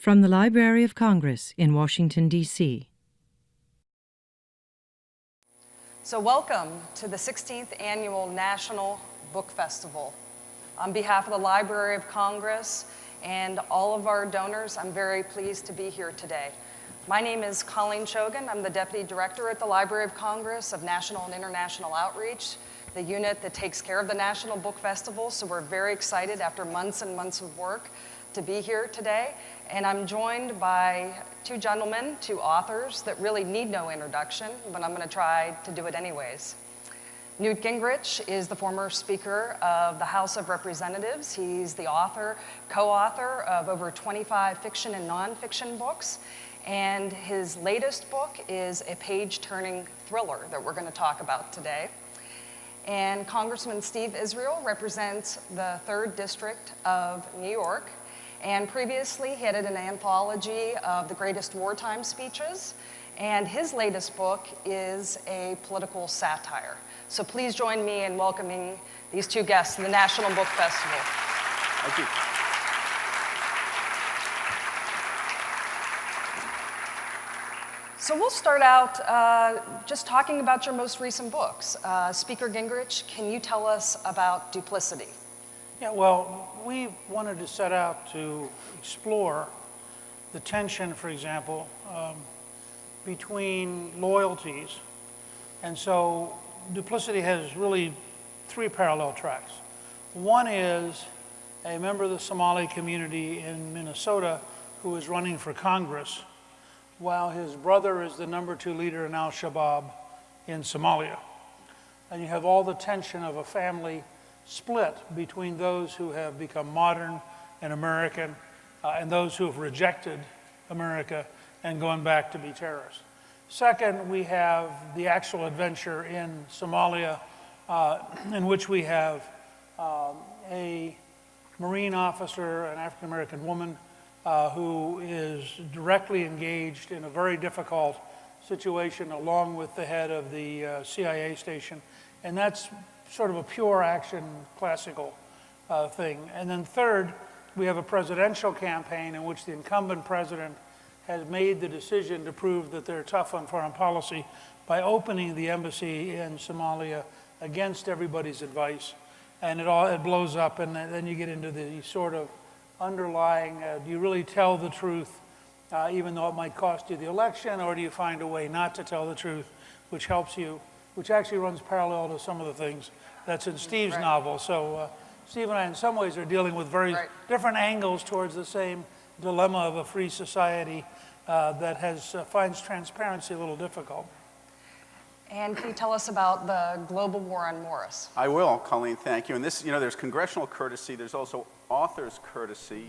From the Library of Congress in Washington, D.C. So welcome to the 16th Annual National Book Festival. On behalf of the Library of Congress and all of our donors, I'm very pleased to be here today. My name is Colleen Chogan. I'm the Deputy Director at the Library of Congress of National and International Outreach, the unit that takes care of the National Book Festival. So we're very excited after months and months of work to be here today. And I'm joined by two gentlemen, two authors that really need no introduction, but I'm going to try to do it anyways. Newt Gingrich is the former Speaker of the House of Representatives. He's the author, co-author of over 25 fiction and nonfiction books. And his latest book is a page-turning thriller that we're going to talk about today. And Congressman Steve Israel represents the 3rd District of New York, and previously headed an anthology of the greatest wartime speeches. And his latest book is a political satire. So please join me in welcoming these two guests to the National Book Festival. Thank you. So we'll start out just talking about your most recent books. Speaker Gingrich, can you tell us about Duplicity? Yeah, well, we wanted to set out to explore the tension, for example, between loyalties. And so Duplicity has really 3 parallel tracks. One is a member of the Somali community in Minnesota who is running for Congress, while his brother is the #2 leader in al-Shabaab in Somalia. And you have all the tension of a family split between those who have become modern and American and those who have rejected America and gone back to be terrorists. Second, we have the actual adventure in Somalia in which we have a Marine officer, an African-American woman, who is directly engaged in a very difficult situation along with the head of the CIA station. And that's sort of a pure action classical thing. And then third, we have a presidential campaign in which the incumbent president has made the decision to prove that they're tough on foreign policy by opening the embassy in Somalia against everybody's advice. And it blows up, and then you get into the sort of underlying, do you really tell the truth even though it might cost you the election, or do you find a way not to tell the truth, which helps you, which actually runs parallel to some of the things that's in Steve's novel. So Steve and I, in some ways, are dealing with very different angles towards the same dilemma of a free society that finds transparency a little difficult. And can you tell us about the global war on Morris? I will, Colleen, thank you. And this, there's congressional courtesy, there's also author's courtesy.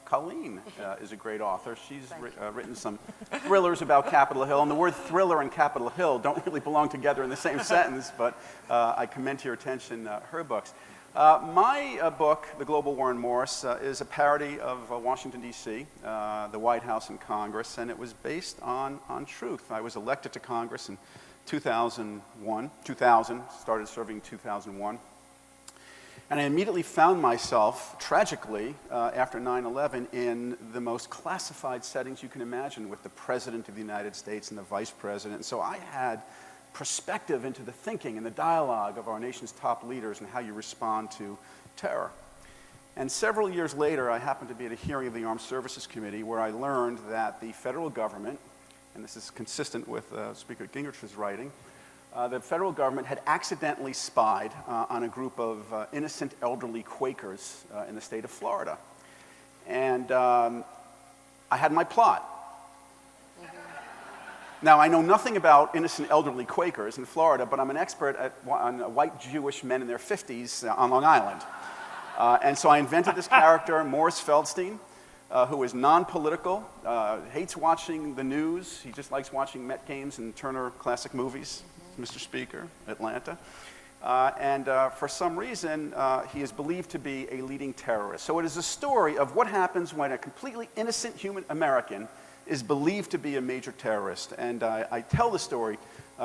Colleen is a great author. She's written some thrillers about Capitol Hill, and the word thriller and Capitol Hill don't really belong together in the same sentence, but I commend to your attention her books. My book, The Global War on Morris, is a parody of Washington, D.C., the White House and Congress, and it was based on truth. I was elected to Congress in 2000, started serving in 2001. And I immediately found myself, tragically, after 9/11, in the most classified settings you can imagine with the President of the United States and the Vice President. And so I had perspective into the thinking and the dialogue of our nation's top leaders and how you respond to terror. And several years later, I happened to be at a hearing of the Armed Services Committee where I learned that the federal government, and this is consistent with Speaker Gingrich's writing, the federal government had accidentally spied on a group of innocent elderly Quakers in the state of Florida. And I had my plot. Now, I know nothing about innocent elderly Quakers in Florida, but I'm an expert on white Jewish men in their 50s on Long Island. And so I invented this character, Morris Feldstein, who is non-political, hates watching the news. He just likes watching Met games and Turner Classic Movies, Mr. Speaker, Atlanta. And for some reason, he is believed to be a leading terrorist. So it is a story of what happens when a completely innocent human American is believed to be a major terrorist. And I tell the story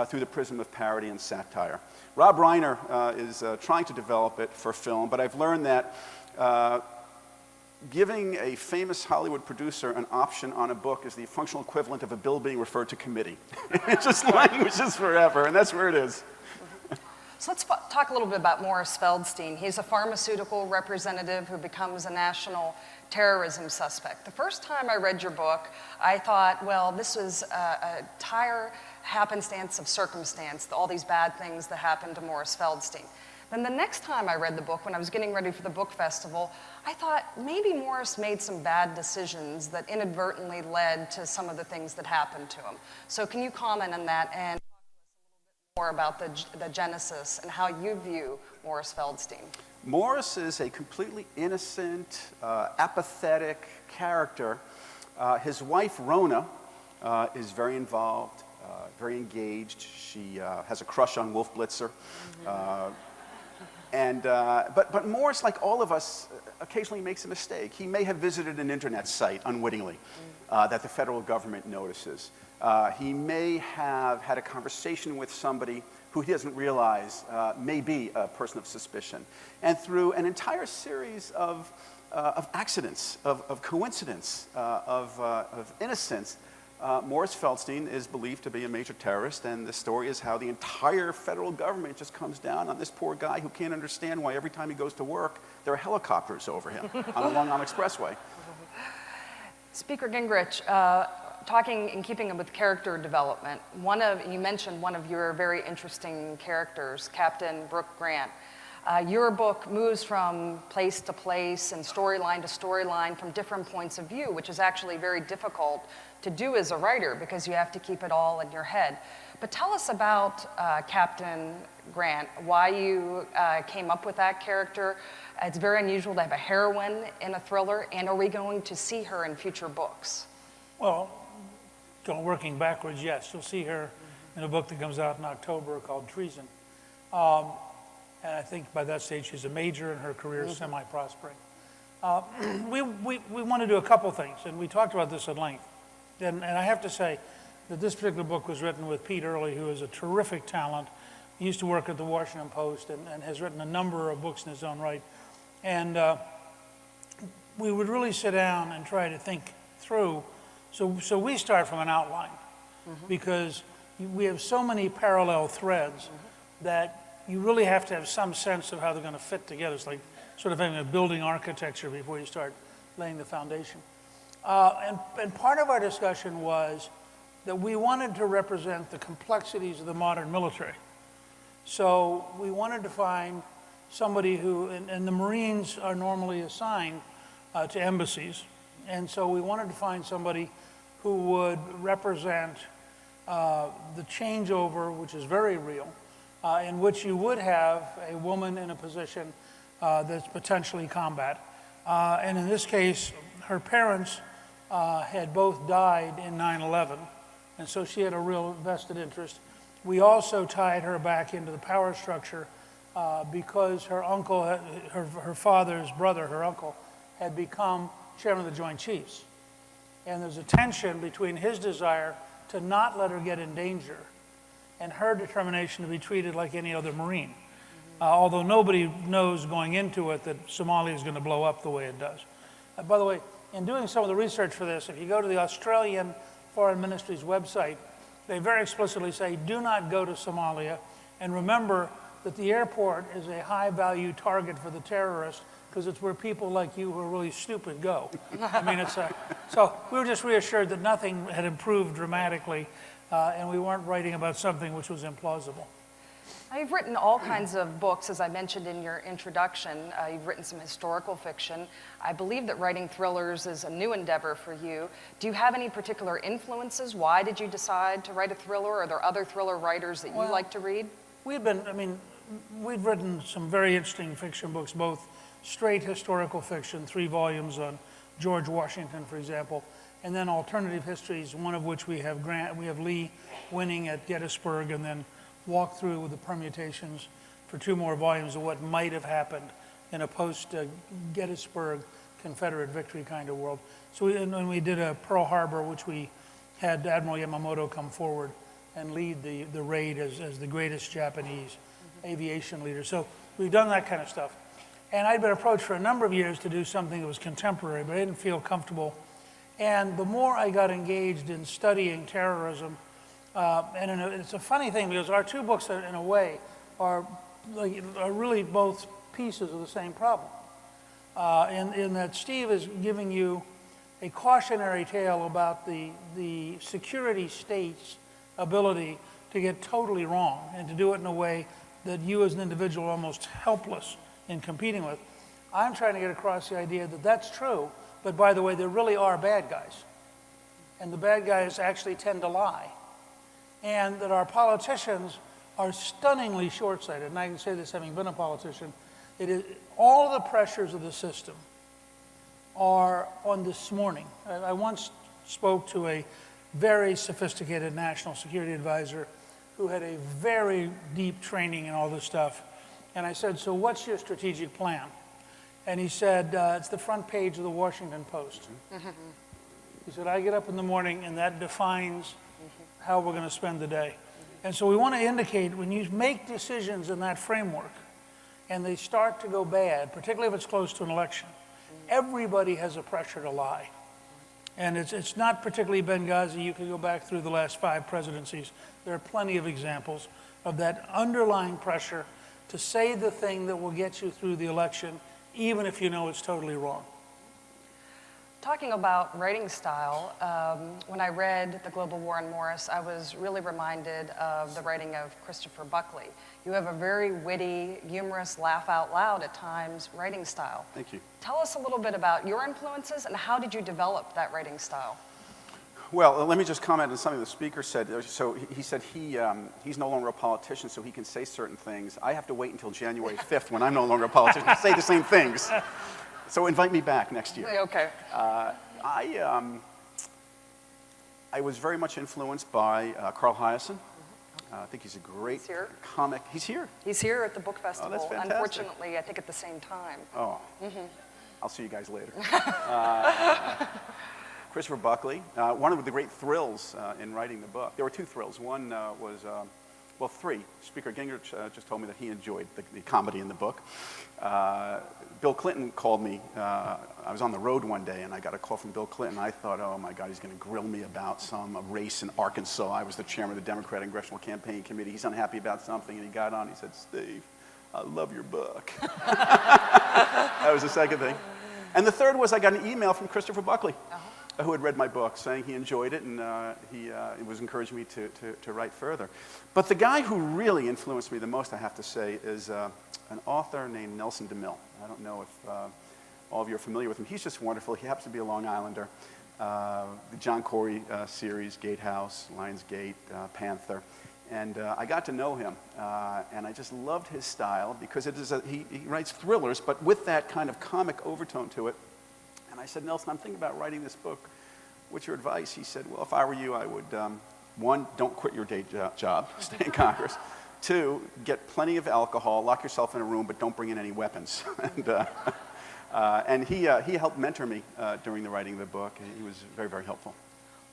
through the prism of parody and satire. Rob Reiner is trying to develop it for film, but I've learned that giving a famous Hollywood producer an option on a book is the functional equivalent of a bill being referred to committee. It just languishes forever, and that's where it is. So let's talk a little bit about Morris Feldstein. He's a pharmaceutical representative who becomes a national terrorism suspect. The first time I read your book, I thought, well, this was a tire happenstance of circumstance, all these bad things that happened to Morris Feldstein. Then the next time I read the book, when I was getting ready for the book festival, I thought maybe Morris made some bad decisions that inadvertently led to some of the things that happened to him. So can you comment on that and more about the genesis and how you view Morris Feldstein? Morris is a completely innocent, apathetic character. His wife, Rona, is very involved, very engaged. She has a crush on Wolf Blitzer. But Morris, like all of us, occasionally makes a mistake. He may have visited an internet site unwittingly that the federal government notices. He may have had a conversation with somebody who he doesn't realize may be a person of suspicion. And through an entire series of accidents, of coincidence, of innocence, Morris Feldstein is believed to be a major terrorist, and the story is how the entire federal government just comes down on this poor guy who can't understand why every time he goes to work, there are helicopters over him on the Long Island Expressway. Speaker Gingrich, talking and keeping with character development, you mentioned one of your very interesting characters, Captain Brooke Grant. Your book moves from place to place and storyline to storyline from different points of view, which is actually very difficult to do as a writer because you have to keep it all in your head. But tell us about Captain Grant, why you came up with that character. It's very unusual to have a heroine in a thriller, and are we going to see her in future books? Well, working backwards, yes. You'll see her in a book that comes out in October called Treason. And I think by that stage she's a major and her career is semi-prospering. We want to do a couple things, and we talked about this at length. And I have to say that this particular book was written with Pete Early, who is a terrific talent. He used to work at the Washington Post and has written a number of books in his own right. And we would really sit down and try to think through. So we start from an outline because we have so many parallel threads that you really have to have some sense of how they're going to fit together. It's like sort of having a building architecture before you start laying the foundation. And part of our discussion was that we wanted to represent the complexities of the modern military. So we wanted to find somebody who, and the Marines are normally assigned to embassies, and so we wanted to find somebody who would represent the changeover, which is very real, in which you would have a woman in a position that's potentially combat. And in this case, her parents had both died in 9/11, and so she had a real vested interest. We also tied her back into the power structure because her uncle, her father's brother, her uncle, had become chairman of the Joint Chiefs. And there's a tension between his desire to not let her get in danger and her determination to be treated like any other Marine. Although nobody knows going into it that Somalia is going to blow up the way it does. By the way, in doing some of the research for this, if you go to the Australian Foreign Ministry's website, they very explicitly say, do not go to Somalia, and remember that the airport is a high-value target for the terrorists because it's where people like you who are really stupid go. I mean, so we were just reassured that nothing had improved dramatically, and we weren't writing about something which was implausible. You've written all kinds of books, as I mentioned in your introduction. You've written some historical fiction. I believe that writing thrillers is a new endeavor for you. Do you have any particular influences? Why did you decide to write a thriller? Are there other thriller writers that you like to read? We've written some very interesting fiction books, both straight historical fiction, 3 volumes on George Washington, for example, and then alternative histories, one of which we have Lee winning at Gettysburg, and then walk through with the permutations for 2 more volumes of what might have happened in a post-Gettysburg Confederate victory kind of world. So we did a Pearl Harbor, which we had Admiral Yamamoto come forward and lead the raid as the greatest Japanese aviation leader. So we've done that kind of stuff. And I'd been approached for a number of years to do something that was contemporary, but I didn't feel comfortable. And the more I got engaged in studying terrorism, it's a funny thing because our two books, in a way, are really both pieces of the same problem. In that Steve is giving you a cautionary tale about the security state's ability to get totally wrong and to do it in a way that you as an individual are almost helpless in competing with. I'm trying to get across the idea that that's true, but by the way, there really are bad guys. And the bad guys actually tend to lie. And that our politicians are stunningly short-sighted. And I can say this having been a politician. All of the pressures of the system are on this morning. I once spoke to a very sophisticated national security advisor who had a very deep training in all this stuff. And I said, so what's your strategic plan? And he said, it's the front page of the Washington Post. He said, I get up in the morning and that defines how we're going to spend the day. And so we want to indicate when you make decisions in that framework and they start to go bad, particularly if it's close to an election, everybody has a pressure to lie. And it's not particularly Benghazi. You can go back through the last 5 presidencies. There are plenty of examples of that underlying pressure to say the thing that will get you through the election, even if you know it's totally wrong. Talking about writing style, when I read The Global War on Morris, I was really reminded of the writing of Christopher Buckley. You have a very witty, humorous, laugh out loud at times writing style. Thank you. Tell us a little bit about your influences and how did you develop that writing style? Well, let me just comment on something the speaker said. So he said he's no longer a politician, so he can say certain things. I have to wait until January 5th when I'm no longer a politician to say the same things. So invite me back next year. Okay. I was very much influenced by Carl Hiaasen. I think he's a great comic. He's here. He's here at the book festival. That's fantastic. Unfortunately, I think at the same time. Oh. I'll see you guys later. Christopher Buckley. One of the great thrills in writing the book. There were 2 thrills. One was, well, 3. Speaker Gingrich just told me that he enjoyed the comedy in the book. Bill Clinton called me. I was on the road one day, and I got a call from Bill Clinton. I thought, oh, my God, he's going to grill me about some race in Arkansas. I was the chairman of the Democratic Congressional Campaign Committee. He's unhappy about something, and he got on. He said, Steve, I love your book. That was the second thing. And the third was I got an email from Christopher Buckley, who had read my book, saying he enjoyed it, and he was encouraging me to write further. But the guy who really influenced me the most, I have to say, is an author named Nelson DeMille. I don't know if all of you are familiar with him. He's just wonderful. He happens to be a Long Islander. The John Corey series, Gatehouse, Lionsgate, Panther. And I got to know him, and I just loved his style because he writes thrillers, but with that kind of comic overtone to it. And I said, Nelson, I'm thinking about writing this book. What's your advice? He said, well, if I were you, I would, 1, don't quit your day job, stay in Congress. 2, get plenty of alcohol, lock yourself in a room, but don't bring in any weapons. And he helped mentor me during the writing of the book. He was very, very helpful.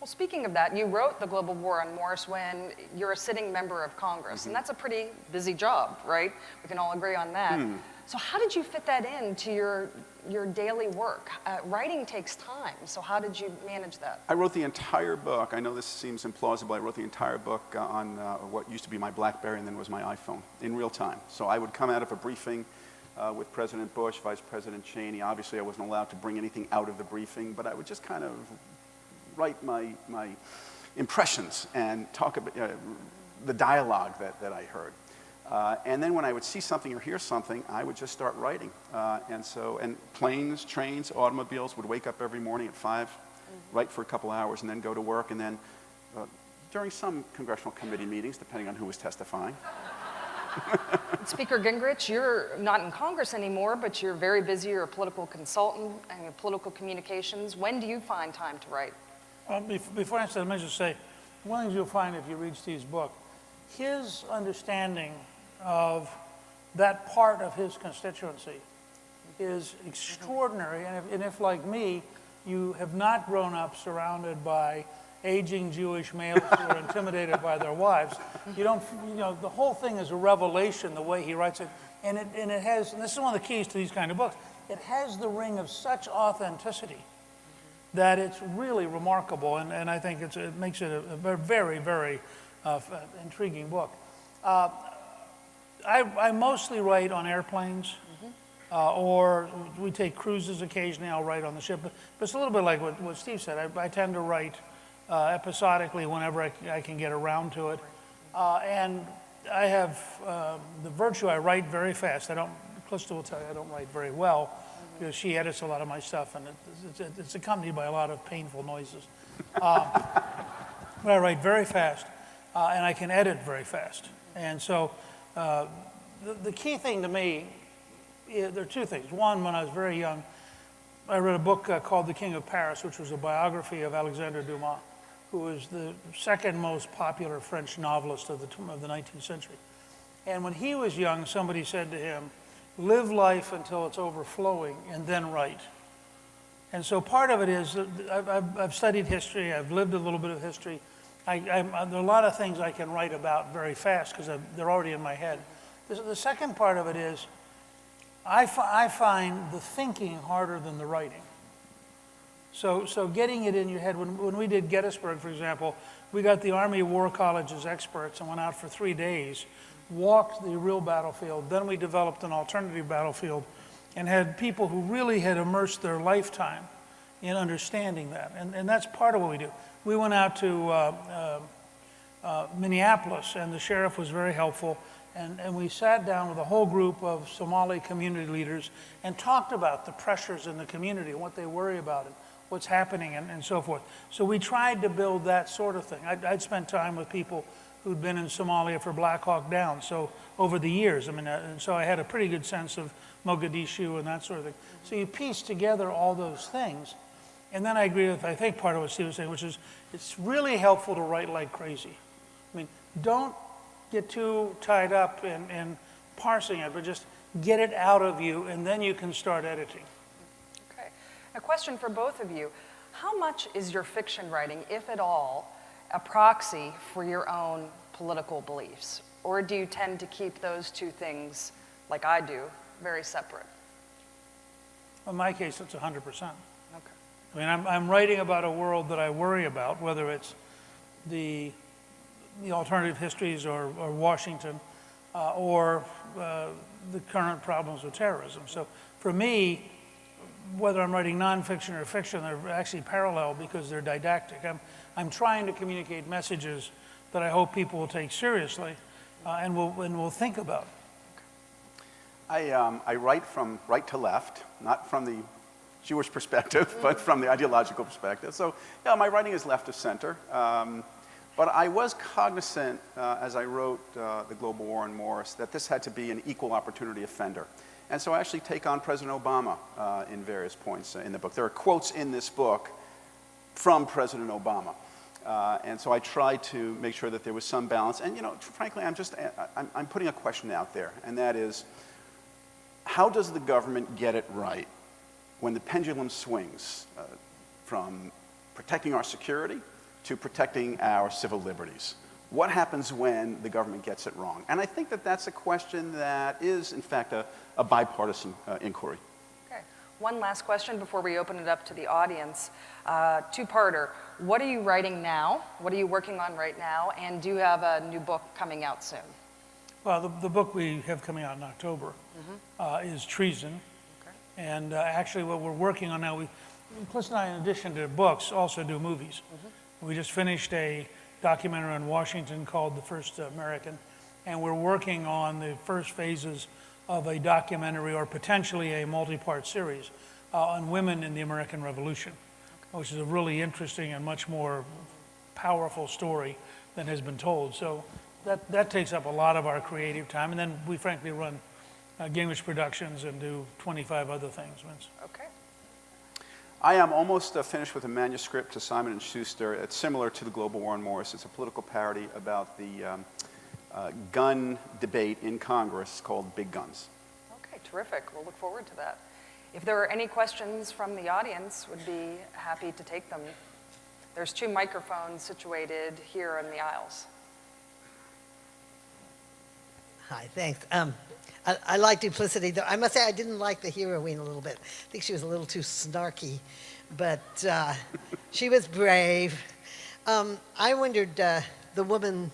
Well, speaking of that, you wrote The Global War on Morris when you're a sitting member of Congress, and that's a pretty busy job, right? We can all agree on that. So how did you fit that into your daily work? Writing takes time, so how did you manage that? I wrote the entire book. I know this seems implausible. I wrote the entire book on what used to be my BlackBerry and then was my iPhone in real time. So I would come out of a briefing with President Bush, Vice President Cheney. Obviously, I wasn't allowed to bring anything out of the briefing, but I would just kind of write my impressions and talk about the dialogue that I heard. And then when I would see something or hear something, I would just start writing. And planes, trains, automobiles would wake up every morning at 5, write for a couple hours, and then go to work. And then during some congressional committee meetings, depending on who was testifying. Speaker Gingrich, you're not in Congress anymore, but you're very busy. You're a political consultant and political communications. When do you find time to write? Well, before I answer that, let me just say, one of the things you'll find if you read Steve's book, his understanding of that part of his constituency is extraordinary. And if, like me, you have not grown up surrounded by aging Jewish males who are intimidated by their wives, the whole thing is a revelation, the way he writes it. And it has, and this is one of the keys to these kind of books, it has the ring of such authenticity that it's really remarkable, and I think it makes it a very, very intriguing book. I mostly write on airplanes, or we take cruises occasionally. I'll write on the ship, but it's a little bit like what Steve said. I tend to write episodically whenever I can get around to it, and I have the virtue. I write very fast. Callista will tell you I don't write very well, because she edits a lot of my stuff, and it's accompanied by a lot of painful noises. But I write very fast, and I can edit very fast. And so the key thing to me, there are two things. One, when I was very young, I read a book called The King of Paris, which was a biography of Alexandre Dumas, who was the second most popular French novelist of the 19th century. And when he was young, somebody said to him, live life until it's overflowing and then write. And so part of it is, I've studied history, I've lived a little bit of history. There are a lot of things I can write about very fast because they're already in my head. The second part of it is, I find the thinking harder than the writing. So getting it in your head, when we did Gettysburg, for example, we got the Army War College's experts and went out for 3 days, walked the real battlefield, then we developed an alternative battlefield and had people who really had immersed their lifetime in understanding that. And that's part of what we do. We went out to Minneapolis, and the sheriff was very helpful, and we sat down with a whole group of Somali community leaders and talked about the pressures in the community and what they worry about and what's happening and so forth. So we tried to build that sort of thing. I'd spent time with people who'd been in Somalia for Black Hawk Down, so over the years, and so I had a pretty good sense of Mogadishu and that sort of thing. So you piece together all those things, and then I agree with, I think, part of what Steve was saying, which is it's really helpful to write like crazy. I mean, don't get too tied up in parsing it, but just get it out of you, and then you can start editing. Okay. A question for both of you. How much is your fiction writing, if at all, a proxy for your own political beliefs? Or do you tend to keep those two things, like I do, very separate? In my case, it's 100%. Okay. I mean, I'm writing about a world that I worry about, whether it's the alternative histories or Washington or the current problems with terrorism. So for me, whether I'm writing nonfiction or fiction, they're actually parallel because they're didactic. I'm trying to communicate messages that I hope people will take seriously and will think about. I write from right to left, not from the Jewish perspective, but from the ideological perspective. So, yeah, my writing is left of center. But I was cognizant, as I wrote The Global War on Morris, that this had to be an equal opportunity offender. And so I actually take on President Obama in various points in the book. There are quotes in this book from President Obama. And so I tried to make sure that there was some balance. And, you know, frankly, I'm putting a question out there, and that is, how does the government get it right when the pendulum swings from protecting our security to protecting our civil liberties? What happens when the government gets it wrong? And I think that that's a question that is, in fact, a bipartisan inquiry. Okay. One last question before we open it up to the audience. Two-parter. What are you writing now? What are you working on right now? And do you have a new book coming out soon? Well, the book we have coming out in October is Treason. Okay. And actually what we're working on now, Callista and I, in addition to books, also do movies. We just finished a documentary on Washington called The First American, and we're working on the first phases of a documentary or potentially a multi-part series on women in the American Revolution, which is a really interesting and much more powerful story than has been told. So that takes up a lot of our creative time, and then we frankly run Gingrich Productions and do 25 other things. Okay. I am almost finished with a manuscript to Simon & Schuster. It's similar to The Global War on Morris. It's a political parody about the gun debate in Congress called Big Guns. Okay, terrific. We'll look forward to that. If there are any questions from the audience, would be happy to take them. There's 2 microphones situated here in the aisles. Hi, thanks. I like Duplicity, though I must say I didn't like the heroine a little bit. I think she was a little too snarky, but she was brave. I wondered, the woman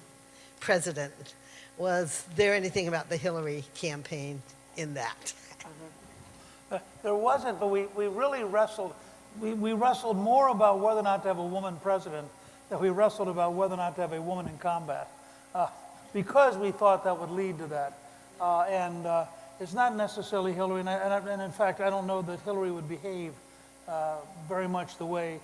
president, was there anything about the Hillary campaign in that? There wasn't, but we really wrestled. We wrestled more about whether or not to have a woman president than we wrestled about whether or not to have a woman in combat, because we thought that would lead to that. And it's not necessarily Hillary, and in fact, I don't know that Hillary would behave very much the way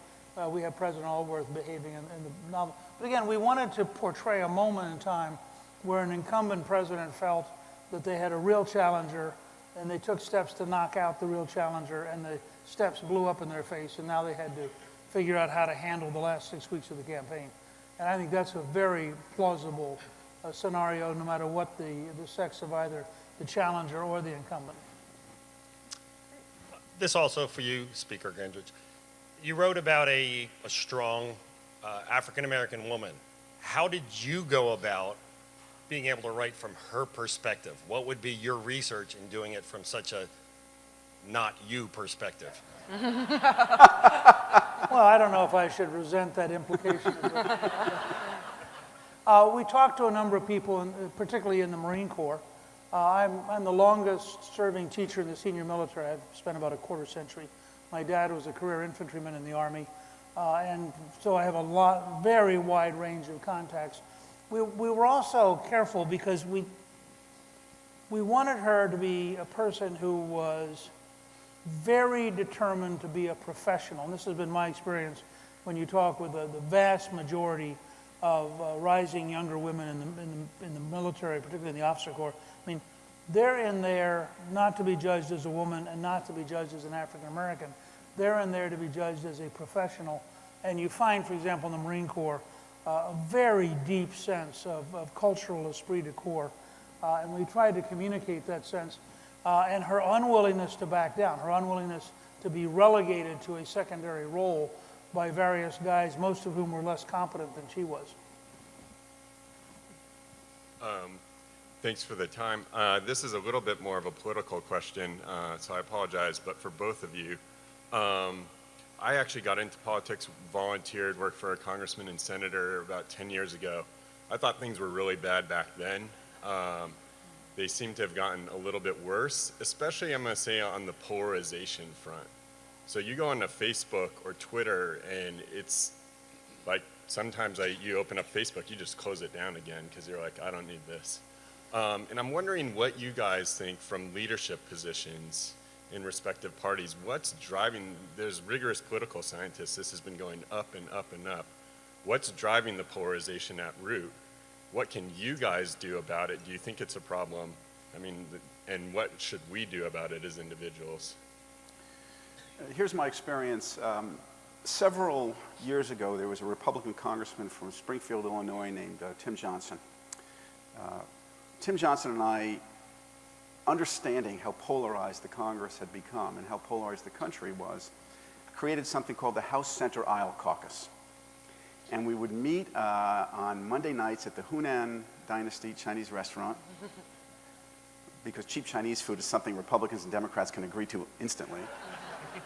we have President Allworth behaving in the novel. But again, we wanted to portray a moment in time where an incumbent president felt that they had a real challenger, and they took steps to knock out the real challenger, and the steps blew up in their face, and now they had to figure out how to handle the last 6 weeks of the campaign. And I think that's a very plausible scenario, no matter what the sex of either the challenger or the incumbent. This also for you, Speaker Gingrich. You wrote about a strong African-American woman. How did you go about being able to write from her perspective? What would be your research in doing it from such a not you perspective? Well, I don't know if I should resent that implication. We talked to a number of people, particularly in the Marine Corps. I'm the longest serving teacher in the senior military. I've spent about a quarter century. My dad was a career infantryman in the Army, and so I have a very wide range of contacts. We were also careful because we wanted her to be a person who was very determined to be a professional. And this has been my experience when you talk with the vast majority of rising younger women in the military, particularly in the officer corps. I mean, they're in there not to be judged as a woman and not to be judged as an African American. They're in there to be judged as a professional. And you find, for example, in the Marine Corps, a very deep sense of cultural esprit de corps. And we tried to communicate that sense. And her unwillingness to back down, her unwillingness to be relegated to a secondary role by various guys, most of whom were less competent than she was. Thanks for the time. This is a little bit more of a political question, so I apologize, but for both of you, I actually got into politics, volunteered, worked for a congressman and senator about 10 years ago. I thought things were really bad back then. They seem to have gotten a little bit worse, especially, I'm going to say, on the polarization front. So you go onto Facebook or Twitter, and it's like sometimes you open up Facebook, you just close it down again because you're like, I don't need this. And I'm wondering what you guys think from leadership positions in respective parties. What's driving, there's rigorous political scientists, this has been going up and up and up. What's driving the polarization at root? What can you guys do about it? Do you think it's a problem? I mean, and what should we do about it as individuals? Here's my experience. Several years ago, there was a Republican congressman from Springfield, Illinois, named Tim Johnson. Tim Johnson and I, understanding how polarized the Congress had become and how polarized the country was, created something called the House Center Aisle Caucus. And we would meet on Monday nights at the Hunan Dynasty Chinese restaurant, because cheap Chinese food is something Republicans and Democrats can agree to instantly.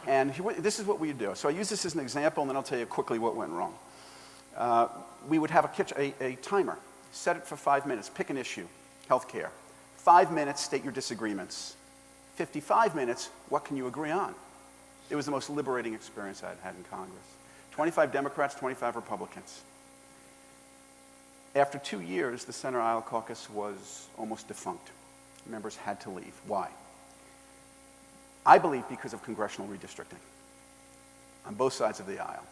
And this is what we would do. So I use this as an example, and then I'll tell you quickly what went wrong. We would have a timer. Set it for 5 minutes. Pick an issue. Healthcare. 5 minutes, state your disagreements. 55 minutes, what can you agree on? It was the most liberating experience I'd had in Congress. 25 Democrats, 25 Republicans. After 2 years, the Center Aisle Caucus was almost defunct. Members had to leave. Why? I believe because of congressional redistricting on both sides of the aisle.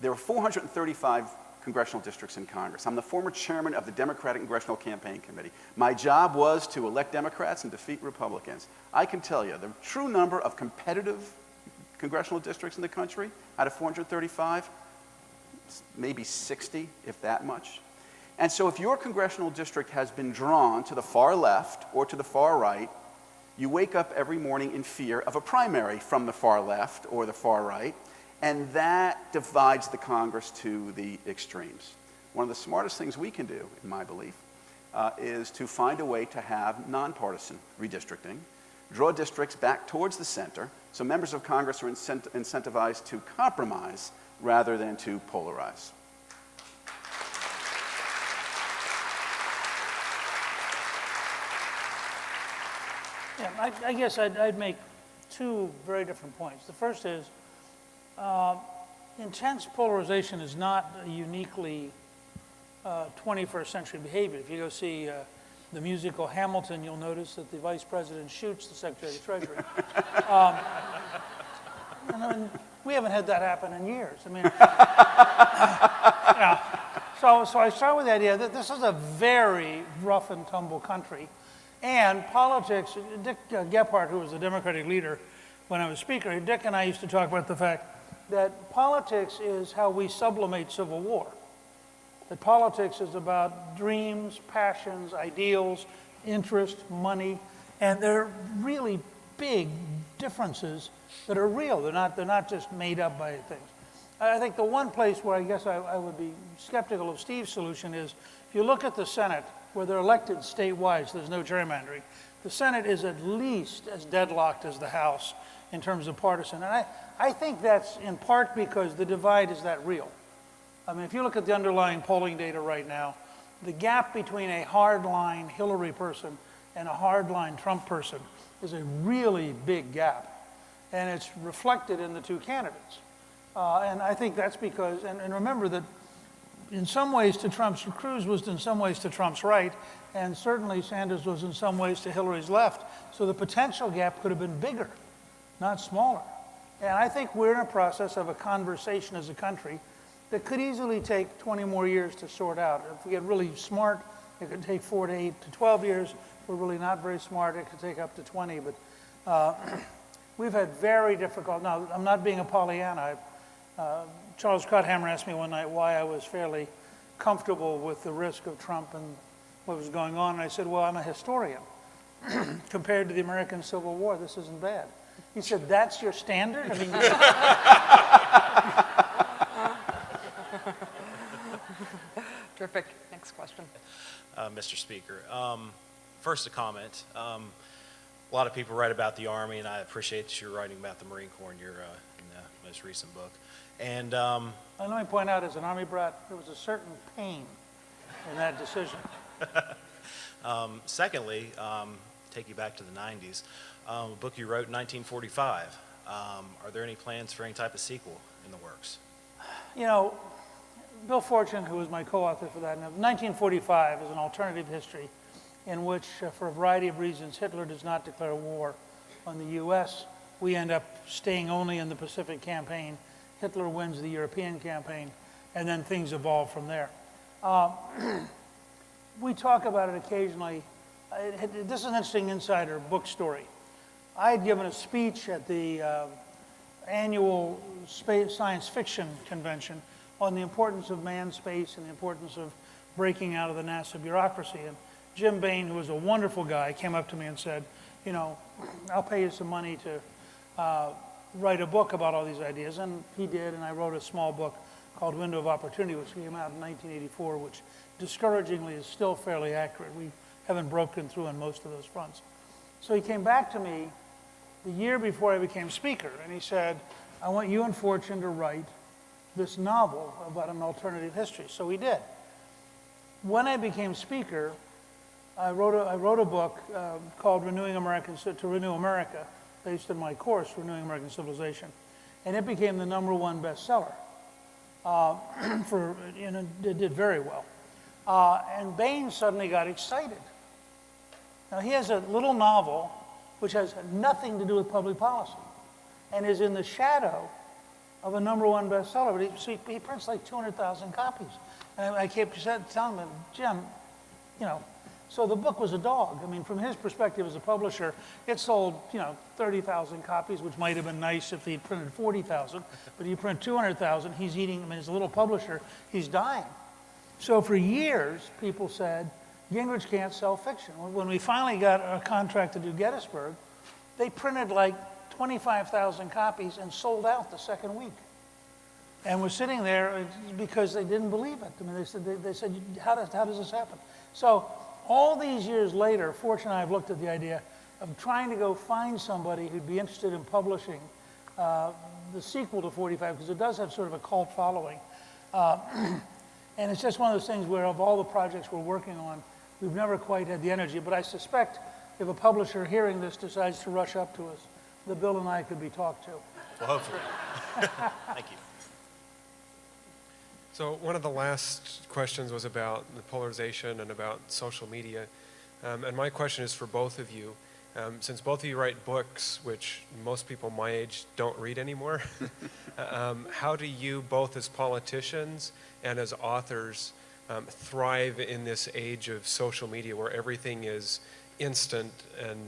There are 435 congressional districts in Congress. I'm the former chairman of the Democratic Congressional Campaign Committee. My job was to elect Democrats and defeat Republicans. I can tell you the true number of competitive congressional districts in the country out of 435, maybe 60, if that much. And so if your congressional district has been drawn to the far left or to the far right, you wake up every morning in fear of a primary from the far left or the far right, and that divides the Congress to the extremes. One of the smartest things we can do, in my belief, is to find a way to have nonpartisan redistricting, draw districts back towards the center, so members of Congress are incentivized to compromise rather than to polarize. Yeah, I guess I'd make two very different points. The first is intense polarization is not a uniquely 21st century behavior. If you go see the musical Hamilton, you'll notice that the vice president shoots the secretary of the treasury. And we haven't had that happen in years. I mean, so I start with the idea that this is a very rough and tumble country. And politics, Dick Gephardt, who was the Democratic leader when I was Speaker, Dick and I used to talk about the fact that politics is how we sublimate civil war. That politics is about dreams, passions, ideals, interest, money, and they're really big differences that are real. They're not just made up by things. I think the one place where I guess I would be skeptical of Steve's solution is if you look at the Senate, where they're elected statewide, so there's no gerrymandering, the Senate is at least as deadlocked as the House in terms of partisan. And I think that's in part because the divide is that real. I mean, if you look at the underlying polling data right now, the gap between a hardline Hillary person and a hardline Trump person is a really big gap. And it's reflected in the two candidates. And I think that's because, and remember that in some ways to Trump's, Cruz was in some ways to Trump's right, and certainly Sanders was in some ways to Hillary's left. So the potential gap could have been bigger, not smaller. And I think we're in a process of a conversation as a country that could easily take 20 more years to sort out. If we get really smart, it could take 4 to 8 to 12 years. If we're really not very smart, it could take up to 20. But we've had very difficult, now I'm not being a Pollyanna. Charles Krauthammer asked me one night why I was fairly comfortable with the risk of Trump and what was going on. And I said, well, I'm a historian. Compared to the American Civil War, this isn't bad. He said, that's your standard? I mean, Terrific. Next question. Mr. Speaker. First, a comment. A lot of people write about the Army, and I appreciate that you're writing about the Marine Corps in your in the most recent book. And let me point out, as an Army brat, there was a certain pain in that decision. Secondly, take you back to the 90s, a book you wrote in 1945. Are there any plans for any type of sequel in the works? You know, Bill Fortune, who was my co-author for that, 1945 is an alternative history in which, for a variety of reasons, Hitler does not declare war on the U.S. We end up staying only in the Pacific campaign. Hitler wins the European campaign, and then things evolve from there. We talk about it occasionally. This is an interesting insider book story. I had given a speech at the annual science fiction convention on the importance of manned space and the importance of breaking out of the NASA bureaucracy. And Jim Bain, who was a wonderful guy, came up to me and said, you know, I'll pay you some money to write a book about all these ideas. And he did, and I wrote a small book called Window of Opportunity, which came out in 1984, which discouragingly is still fairly accurate. We haven't broken through on most of those fronts. So he came back to me the year before I became Speaker, and he said, I want you and Fortune to write this novel about an alternative history. So we did. When I became Speaker, I wrote a book called To Renew America, based on my course, Renewing American Civilization. And it became the #1 bestseller. It did very well. And Bain suddenly got excited. Now he has a little novel which has nothing to do with public policy and is in the shadow of a #1 bestseller. But he prints like 200,000 copies. And I kept telling him, Jim, you know, so the book was a dog. I mean, from his perspective as a publisher, it sold, 30,000 copies, which might have been nice if he'd printed 40,000. But you print 200,000, he's eating, as a little publisher, he's dying. So for years, people said, Gingrich can't sell fiction. When we finally got a contract to do Gettysburg, they printed like 25,000 copies and sold out the second week. And we're sitting there because they didn't believe it. I mean, they said, how does this happen? So all these years later, Fortune and I have looked at the idea of trying to go find somebody who'd be interested in publishing the sequel to 45, because it does have sort of a cult following. And it's just one of those things where of all the projects we're working on, we've never quite had the energy. But I suspect if a publisher hearing this decides to rush up to us, the Bill and I could be talked to. Well, hopefully. Thank you. So one of the last questions was about the polarization and about social media. And my question is for both of you. Since both of you write books, which most people my age don't read anymore, how do you, both as politicians and as authors, thrive in this age of social media where everything is instant and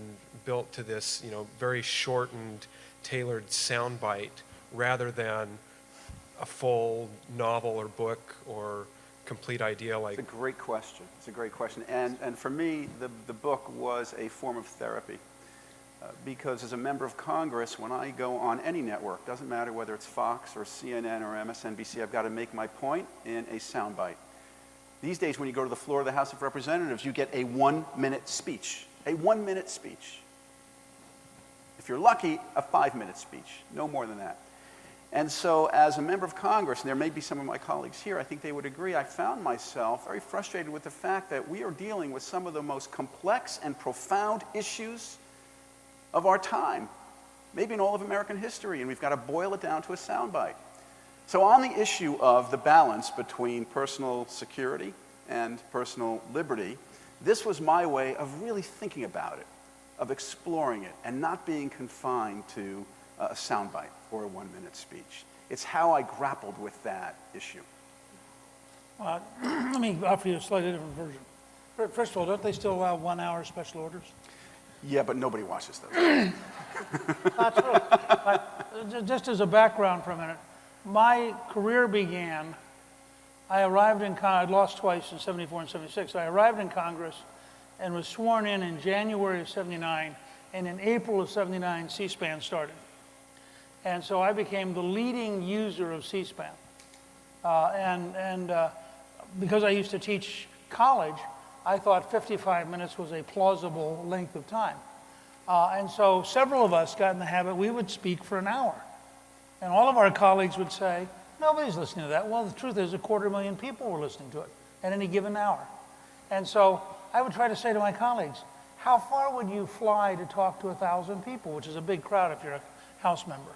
built to this, very shortened, tailored soundbite rather than a full novel or book or complete idea like... It's a great question. It's a great question. And for me, the book was a form of therapy. Because as a member of Congress, when I go on any network, doesn't matter whether it's Fox or CNN or MSNBC, I've got to make my point in a soundbite. These days, when you go to the floor of the House of Representatives, you get a 1-minute speech. A 1-minute speech. If you're lucky, a 5-minute speech. No more than that. And so as a member of Congress, and there may be some of my colleagues here, I think they would agree, I found myself very frustrated with the fact that we are dealing with some of the most complex and profound issues of our time, maybe in all of American history, and we've got to boil it down to a soundbite. So on the issue of the balance between personal security and personal liberty, this was my way of really thinking about it, of exploring it, and not being confined to a soundbite or a 1-minute speech. It's how I grappled with that issue. Let me offer you a slightly different version. First of all, don't they still allow 1-hour special orders? Yeah, but nobody watches those. Not true. Just as a background for a minute, my career began, I arrived in Congress, I'd lost twice in 74 and 76. I arrived in Congress and was sworn in January of 79, and in April of 79, C-SPAN started. And so I became the leading user of C-SPAN. Because I used to teach college, I thought 55 minutes was a plausible length of time. And so several of us got in the habit, we would speak for an hour. And all of our colleagues would say, nobody's listening to that. Well, the truth is 250,000 people were listening to it at any given hour. And so I would try to say to my colleagues, how far would you fly to talk to 1,000 people, which is a big crowd if you're a House member?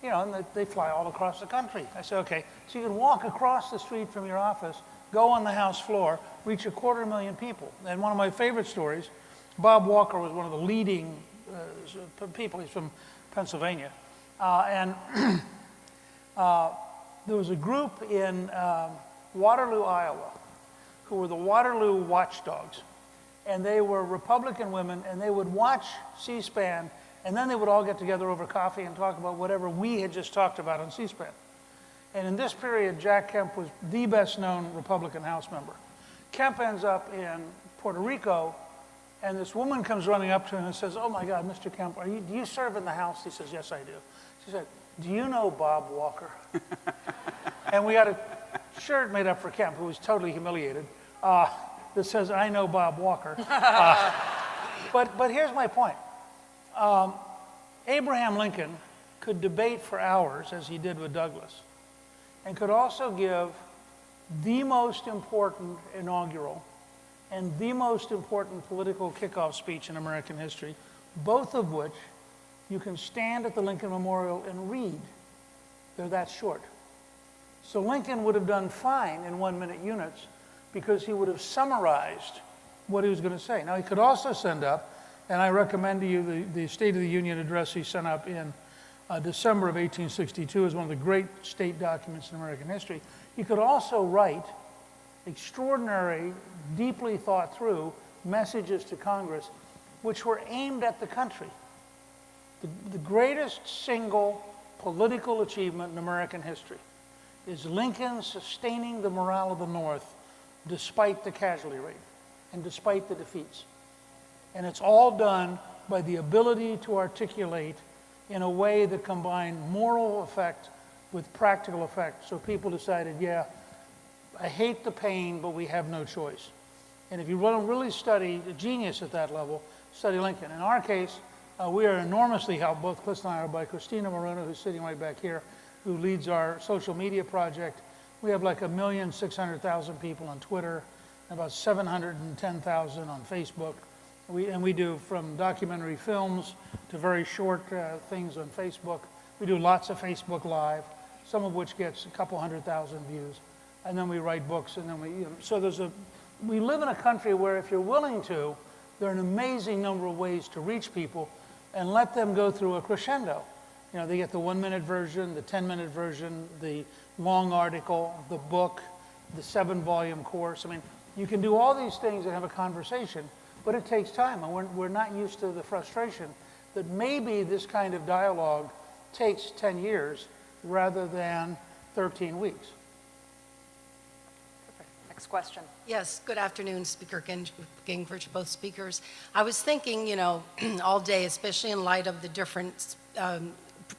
And they fly all across the country. I said, okay, so you can walk across the street from your office, go on the House floor, reach 250,000 people. And one of my favorite stories, Bob Walker was one of the leading people. He's from Pennsylvania. There was a group in Waterloo, Iowa, who were the Waterloo watchdogs. And they were Republican women, and they would watch C-SPAN, and then they would all get together over coffee and talk about whatever we had just talked about on C-SPAN. And in this period, Jack Kemp was the best-known Republican House member. Kemp ends up in Puerto Rico, and this woman comes running up to him and says, oh my God, Mr. Kemp, do you serve in the House? He says, yes, I do. She said, do you know Bob Walker? And we had a shirt made up for Kemp, who was totally humiliated, that says, I know Bob Walker. But here's my point. Abraham Lincoln could debate for hours, as he did with Douglas, and could also give the most important inaugural and the most important political kickoff speech in American history, both of which you can stand at the Lincoln Memorial and read. They're that short. So Lincoln would have done fine in 1-minute units because he would have summarized what he was going to say. Now, he could also send up, and I recommend to you the State of the Union address he sent up in December of 1862 is one of the great state documents in American history. He could also write extraordinary, deeply thought through messages to Congress which were aimed at the country. The greatest single political achievement in American history is Lincoln sustaining the morale of the North despite the casualty rate and despite the defeats. And it's all done by the ability to articulate in a way that combined moral effect with practical effect. So people decided, yeah, I hate the pain, but we have no choice. And if you want to really study a genius at that level, study Lincoln. In our case, we are enormously helped, both Callista and I are, by Christina Moreno, who's sitting right back here, who leads our social media project. We have like 1,600,000 people on Twitter, and about 710,000 on Facebook. We do from documentary films to very short things on Facebook. We do lots of Facebook Live, some of which gets a couple 100,000 views. And then we write books, and then we live in a country where if you're willing to, there are an amazing number of ways to reach people and let them go through a crescendo. You know, they get the 1-minute version, the 10-minute version, the long article, the book, the 7-volume course. I mean, you can do all these things and have a conversation, but it takes time, and we're not used to the frustration that maybe this kind of dialogue takes 10 years rather than 13 weeks. Next question. Yes, good afternoon, Speaker Gingrich, both speakers. I was thinking, you know, all day, especially in light of the different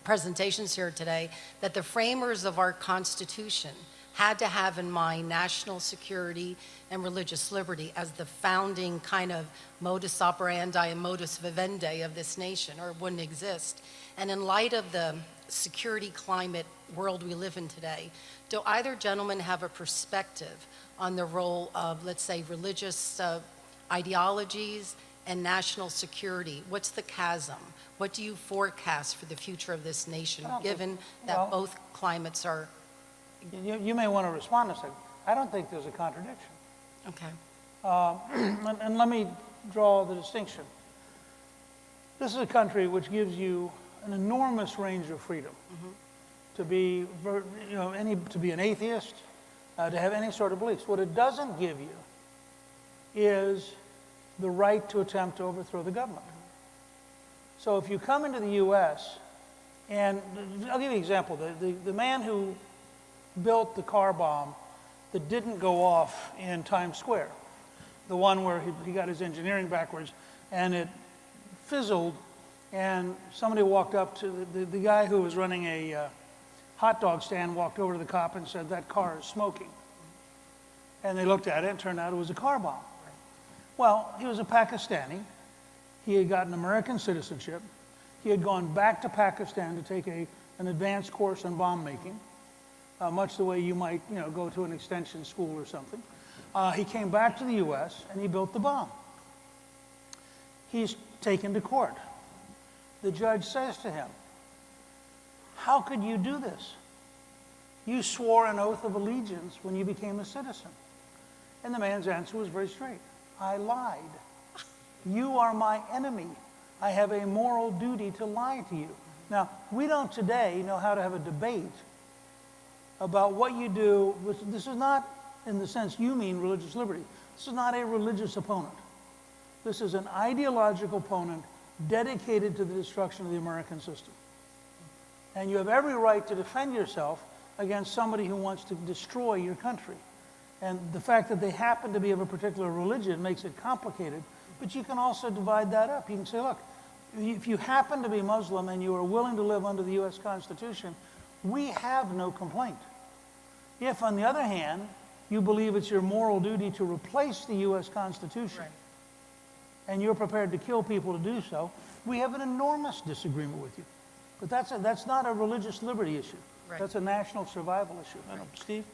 presentations here today, that the framers of our Constitution had to have in mind national security and religious liberty as the founding kind of modus operandi and modus vivendi of this nation, or it wouldn't exist. And in light of the security climate world we live in today, do either gentleman have a perspective on the role of, let's say, religious ideologies and national security? What's the chasm? What do you forecast for the future of this nation, given that both climates are... You may want to respond in a second. I don't think there's a contradiction. Okay. And let me draw the distinction. This is a country which gives you an enormous range of freedom to be, to be an atheist, to have any sort of beliefs. What it doesn't give you is the right to attempt to overthrow the government. So if you come into the U.S., and I'll give you an example. The man who built the car bomb that didn't go off in Times Square, the one where he got his engineering backwards, and it fizzled, and somebody walked up to the guy who was running a hot dog stand, walked over to the cop and said, "That car is smoking." And they looked at it, and it turned out it was a car bomb. Well, he was a Pakistani. He had gotten American citizenship. He had gone back to Pakistan to take an advanced course in bomb making, much the way you might, go to an extension school or something. He came back to the U.S. and he built the bomb. He's taken to court. The judge says to him, "How could you do this? You swore an oath of allegiance when you became a citizen." And the man's answer was very straight. "I lied. You are my enemy. I have a moral duty to lie to you." Now, we don't today know how to have a debate about what you do. This is not, in the sense you mean, religious liberty. This is not a religious opponent. This is an ideological opponent dedicated to the destruction of the American system. And you have every right to defend yourself against somebody who wants to destroy your country. And the fact that they happen to be of a particular religion makes it complicated, but you can also divide that up. You can say, look, if you happen to be Muslim and you are willing to live under the U.S. Constitution, we have no complaint. If, on the other hand, you believe it's your moral duty to replace the U.S. Constitution, and you're prepared to kill people to do so, we have an enormous disagreement with you. But that's not a religious liberty issue. Right. That's a national survival issue. I don't know. Steve?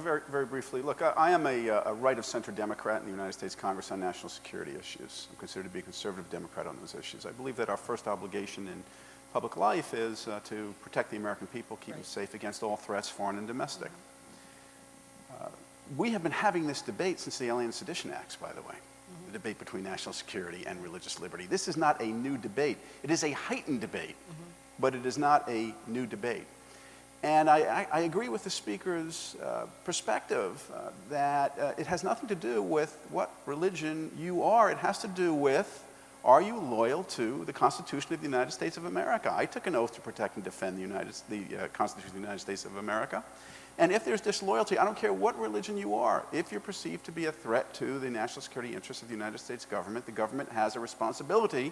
Very, very briefly. Look, I am a right-of-center Democrat in the United States Congress on national security issues. I'm considered to be a conservative Democrat on those issues. I believe that our first obligation in public life is to protect the American people, keep them safe against all threats, foreign and domestic. We have been having this debate since the Alien Sedition Acts, by the way, the debate between national security and religious liberty. This is not a new debate. It is a heightened debate, but it is not a new debate. And I agree with the speaker's perspective that it has nothing to do with what religion you are. It has to do with, are you loyal to the Constitution of the United States of America? I took an oath to protect and defend the Constitution of the United States of America. And if there's disloyalty, I don't care what religion you are, if you're perceived to be a threat to the national security interests of the United States government, the government has a responsibility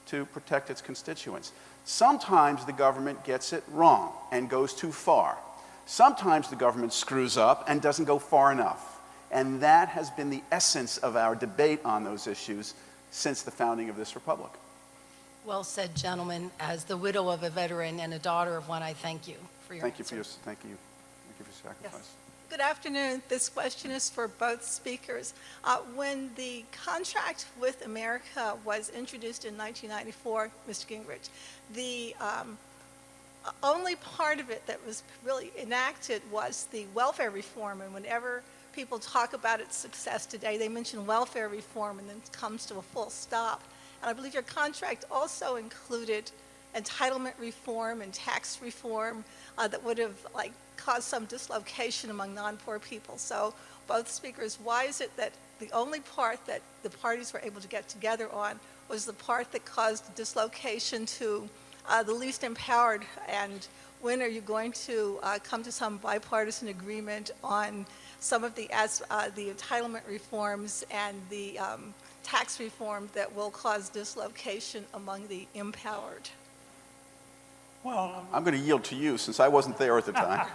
to protect its constituents. Sometimes the government gets it wrong and goes too far. Sometimes the government screws up and doesn't go far enough. And that has been the essence of our debate on those issues since the founding of this republic. Well said, gentlemen. As the widow of a veteran and a daughter of one, I thank you for your Thank you for answer. your sacrifice. Good afternoon. This question is for both speakers. When the contract with America was introduced in 1994, Mr. Gingrich, the only part of it that was really enacted was the welfare reform. And whenever people talk about its success today, they mention welfare reform and then it comes to a full stop. And I believe your contract also included entitlement reform and tax reform that would have caused some dislocation among non-poor people. So both speakers, why is it that the only part that the parties were able to get together on was the part that caused dislocation to the least empowered? And when are you going to come to some bipartisan agreement on some of the entitlement reforms and the tax reform that will cause dislocation among the empowered? Well, I'm going to yield to you since I wasn't there at the time.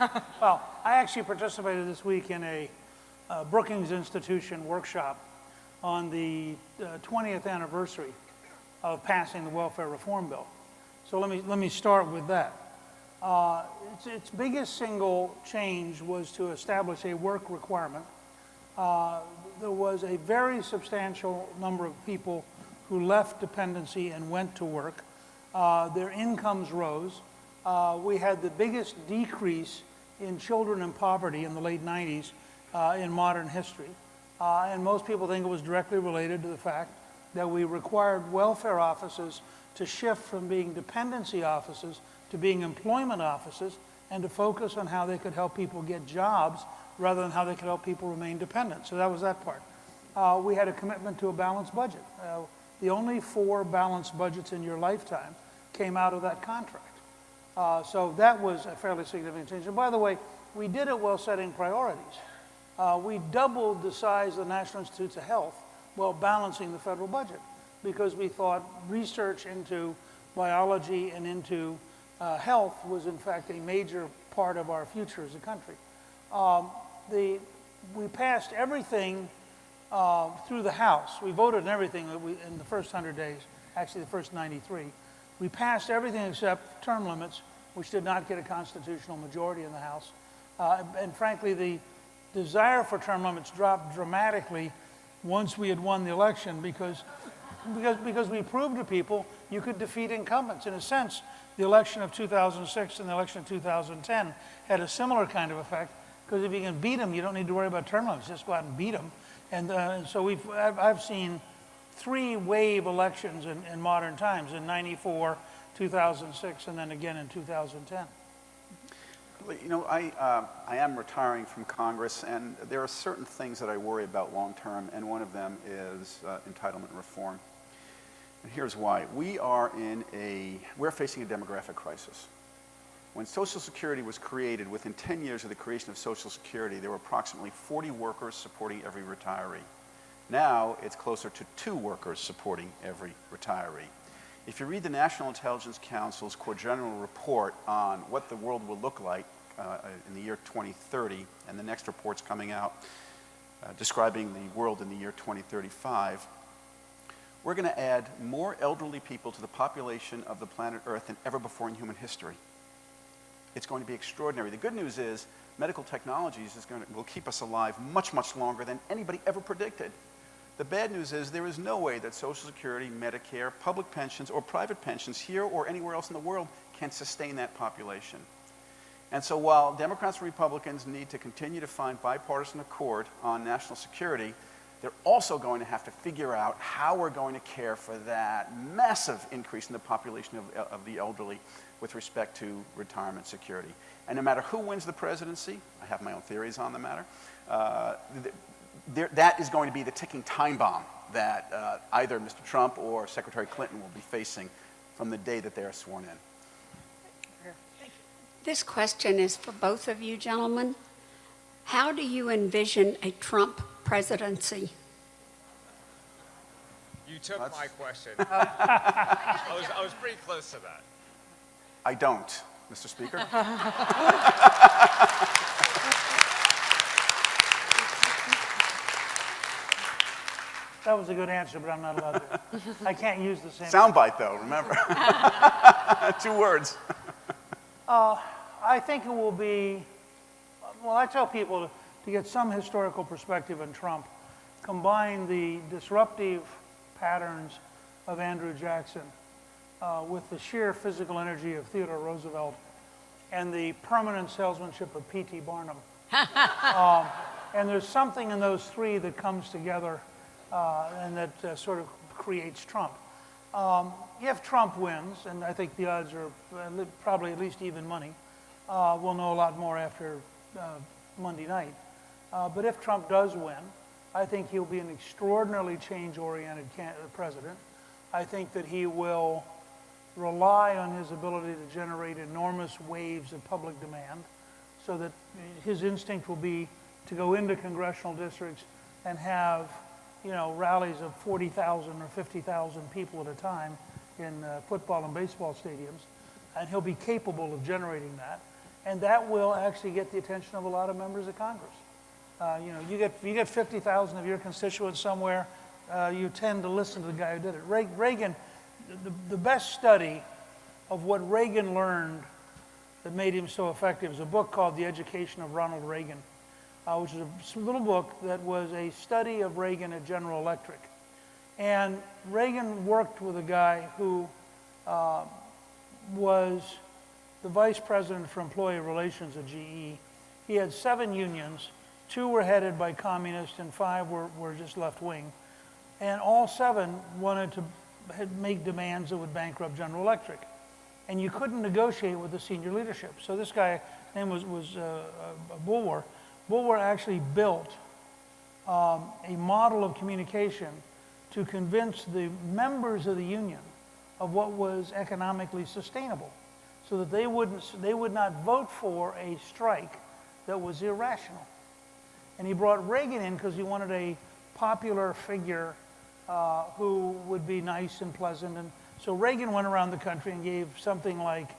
well, I actually participated this week in a Brookings Institution workshop on the 20th anniversary of passing the welfare reform bill. So let me start with that. Its biggest single change was to establish a work requirement. There was a very substantial number of people who left dependency and went to work. Their incomes rose. We had the biggest decrease in children in poverty in the late 90s in modern history. And most people think it was directly related to the fact that we required welfare offices to shift from being dependency offices to being employment offices and to focus on how they could help people get jobs rather than how they could help people remain dependent. So that was that part. We had a commitment to a balanced budget. The only 4 balanced budgets in your lifetime came out of that contract. So that was a fairly significant change. And by the way, we did it while setting priorities. We doubled the size of the National Institutes of Health while balancing the federal budget because we thought research into biology and into health was in fact a major part of our future as a country. We passed everything through the House. We voted on everything in the first 100 days, actually the first 93. We passed everything except term limits, which did not get a constitutional majority in the House. And frankly, the desire for term limits dropped dramatically once we had won the election because we proved to people you could defeat incumbents. In a sense, the election of 2006 and the election of 2010 had a similar kind of effect because if you can beat them, you don't need to worry about term limits. Just go out and beat them. And so I've seen 3 wave elections in modern times, in 94, 2006, and then again in 2010. You know, I am retiring from Congress, and there are certain things that I worry about long term, and one of them is entitlement reform. And here's why. We're facing a demographic crisis. When Social Security was created, within 10 years of the creation of Social Security, there were approximately 40 workers supporting every retiree. Now, it's closer to 2 workers supporting every retiree. If you read the National Intelligence Council's quadrennial report on what the world will look like in the year 2030, and the next report's coming out describing the world in the year 2035, we're going to add more elderly people to the population of the planet Earth than ever before in human history. It's going to be extraordinary. The good news is medical technologies will keep us alive much, much longer than anybody ever predicted. The bad news is there is no way that Social Security, Medicare, public pensions, or private pensions here or anywhere else in the world can sustain that population. And so while Democrats and Republicans need to continue to find bipartisan accord on national security, they're also going to have to figure out how we're going to care for that massive increase in the population of the elderly with respect to retirement security. And no matter who wins the presidency, I have my own theories on the matter, that is going to be the ticking time bomb that either Mr. Trump or Secretary Clinton will be facing from the day that they are sworn in. This question is for both of you gentlemen. How do you envision a Trump presidency? You took my question. I was pretty close to that. I don't, Mr. Speaker. That was a good answer, but I'm not allowed to. I can't use the same. Soundbite, though, remember. 2 words. I think it will be, well, I tell people to get some historical perspective on Trump, combine the disruptive patterns of Andrew Jackson with the sheer physical energy of Theodore Roosevelt and the permanent salesmanship of P.T. Barnum. And there's something in those 3 that comes together and that sort of creates Trump. If Trump wins, and I think the odds are probably at least even money, we'll know a lot more after Monday night. But if Trump does win, I think he'll be an extraordinarily change-oriented president. I think that he will rely on his ability to generate enormous waves of public demand so that his instinct will be to go into congressional districts and have, you know, rallies of 40,000 or 50,000 people at a time in football and baseball stadiums, and he'll be capable of generating that, and that will actually get the attention of a lot of members of Congress. You know, you get 50,000 of your constituents somewhere, you tend to listen to the guy who did it. Reagan, the best study of what Reagan learned that made him so effective is a book called The Education of Ronald Reagan, which is a little book that was a study of Reagan at General Electric. And Reagan worked with a guy who was the vice president for employee relations at GE. He had 7 unions. 2 were headed by communists and 5 were just left-wing. And all 7 wanted to make demands that would bankrupt General Electric. And you couldn't negotiate with the senior leadership. So this guy, his name was Bulwer. Bulwer actually built a model of communication to convince the members of the union of what was economically sustainable, so that they would not vote for a strike that was irrational. And he brought Reagan in because he wanted a popular figure who would be nice and pleasant. And so Reagan went around the country and gave something like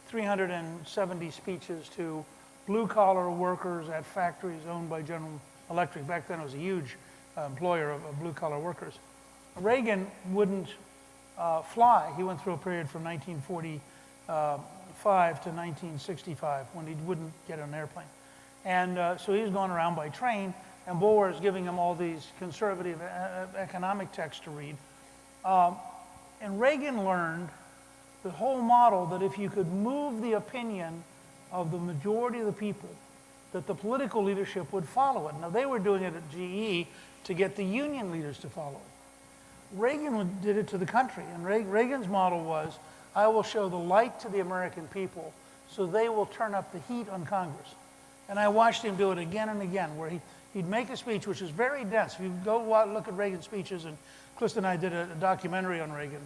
370 speeches to blue-collar workers at factories owned by General Electric. Back then it was a huge employer of blue-collar workers. Reagan wouldn't fly. He went through a period from 1945 to 1965 when he wouldn't get on an airplane. And so he was going around by train, and Bulwer is giving him all these conservative economic texts to read. And Reagan learned the whole model that if you could move the opinion of the majority of the people, that the political leadership would follow it. Now, they were doing it at GE to get the union leaders to follow it. Reagan did it to the country, and Reagan's model was, I will show the light to the American people so they will turn up the heat on Congress. And I watched him do it again and again, where he'd make a speech which is very dense. If you go out and look at Reagan's speeches, and Callista and I did a documentary on Reagan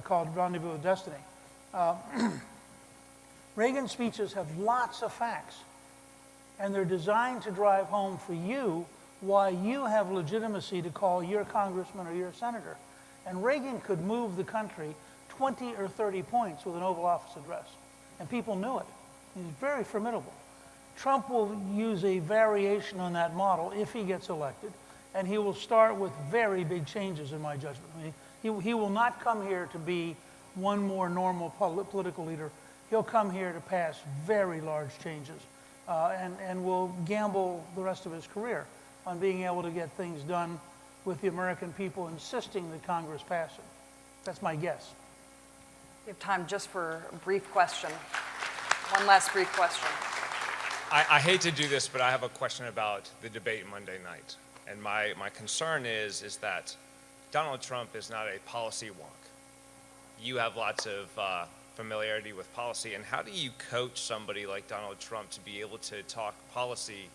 called Rendezvous with Destiny. Reagan's speeches have lots of facts, and they're designed to drive home for you why you have legitimacy to call your congressman or your senator. And Reagan could move the country 20 or 30 points with an Oval Office address, and people knew it. He's very formidable. Trump will use a variation on that model if he gets elected, and he will start with very big changes, in my judgment. I mean, he will not come here to be one more normal political leader. He'll come here to pass very large changes, and will gamble the rest of his career on being able to get things done with the American people insisting that Congress pass it. That's my guess. We have time just for a brief question. One last brief question. I hate to do this, but I have a question about the debate Monday night. And my concern is that Donald Trump is not a policy wonk. You have lots of familiarity with policy, and how do you coach somebody like Donald Trump to be able to talk policy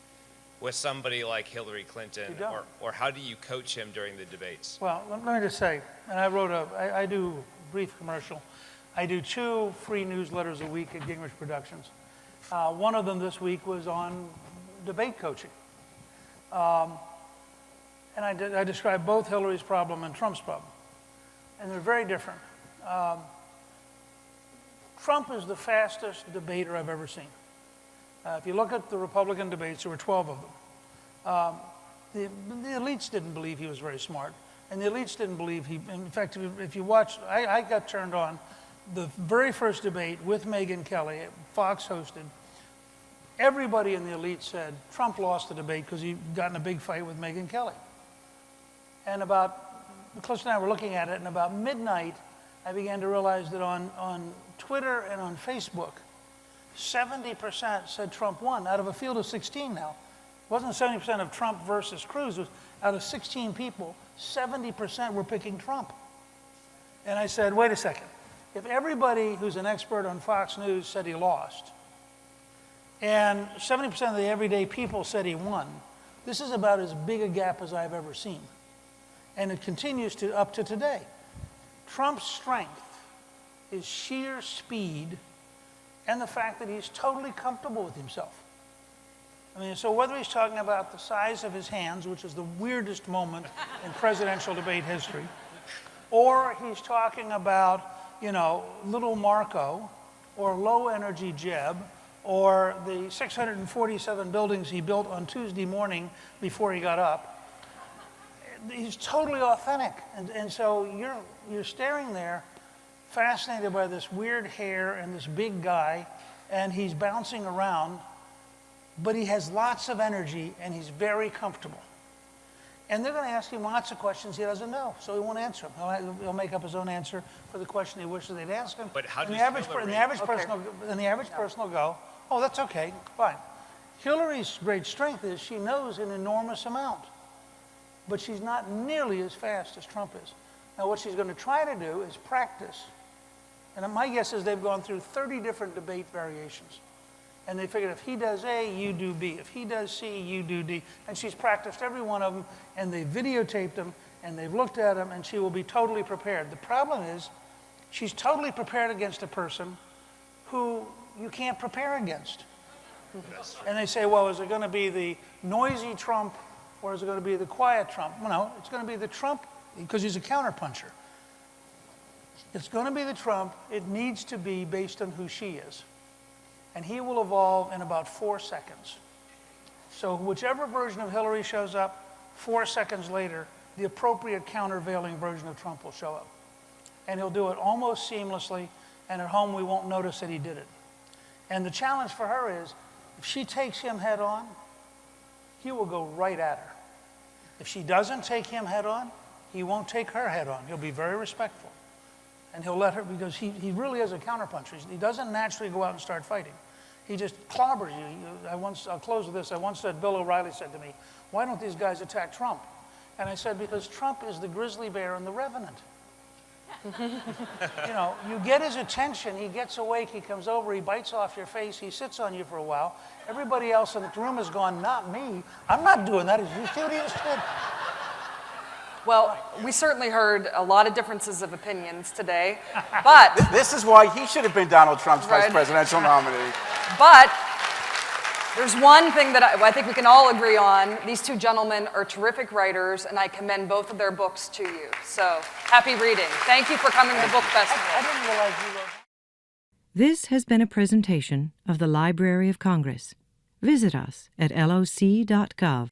with somebody like Hillary Clinton, or how do you coach him during the debates? Well, let me just say, and I do a brief commercial. I do 2 free newsletters a week at Gingrich Productions. One of them this week was on debate coaching. And I describe both Hillary's problem and Trump's problem. And they're very different. Trump is the fastest debater I've ever seen. If you look at the Republican debates, there were 12 of them. The elites didn't believe he was very smart. And the elites didn't believe he, in fact, if you watch, I got turned on. The very first debate with Megyn Kelly, Fox hosted, everybody in the elite said Trump lost the debate because he got in a big fight with Megyn Kelly. And Callista and I were looking at it, and about midnight, I began to realize that on Twitter and on Facebook, 70% said Trump won out of a field of 16 now. It wasn't 70% of Trump versus Cruz. It was out of 16 people, 70% were picking Trump. And I said, wait a second. If everybody who's an expert on Fox News said he lost, and 70% of the everyday people said he won, this is about as big a gap as I've ever seen. And it continues to up to today. Trump's strength is sheer speed and the fact that he's totally comfortable with himself. I mean, so whether he's talking about the size of his hands, which is the weirdest moment in presidential debate history, or he's talking about, you know, little Marco, or low energy Jeb, or the 647 buildings he built on Tuesday morning before he got up, he's totally authentic. And so you're staring there, fascinated by this weird hair and this big guy, and he's bouncing around, but he has lots of energy and he's very comfortable. And they're going to ask him lots of questions he doesn't know, so he won't answer them. He'll make up his own answer for the question he wishes they'd ask him. But how and does the average, Hillary- and the average person will go, oh, that's okay, fine. Hillary's great strength is she knows an enormous amount, but she's not nearly as fast as Trump is. Now, what she's going to try to do is practice. And my guess is they've gone through 30 different debate variations. And they figured if he does A, you do B. If he does C, you do D. And she's practiced every one of them, and they videotaped them, and they've looked at them, and she will be totally prepared. The problem is she's totally prepared against a person who you can't prepare against. And they say, well, is it going to be the noisy Trump, or is it going to be the quiet Trump? Well, no, it's going to be the Trump, because he's a counterpuncher. It's going to be the Trump. It needs to be based on who she is. And he will evolve in about 4 seconds. So whichever version of Hillary shows up, 4 seconds later, the appropriate countervailing version of Trump will show up. And he'll do it almost seamlessly, and at home we won't notice that he did it. And the challenge for her is, if she takes him head on, he will go right at her. If she doesn't take him head on, he won't take her head on. He'll be very respectful. And he'll let her, because he really is a counterpuncher. He doesn't naturally go out and start fighting. He just clobbers you. I'll close with this. I once said, Bill O'Reilly said to me, why don't these guys attack Trump? And I said, because Trump is the grizzly bear and the revenant. You know, you get his attention, he gets awake, he comes over, he bites off your face, he sits on you for a while. Everybody else in the room has gone, not me. I'm not doing that. You see what he just did? Well, we certainly heard a lot of differences of opinions today, but This is why he should have been Donald Trump's vice Right. presidential nominee. But there's one thing that I think we can all agree on. These two gentlemen are terrific writers, and I commend both of their books to you. So happy reading. Thank you for coming to the book festival. I didn't realize you wrote. This has been a presentation of the Library of Congress. Visit us at loc.gov.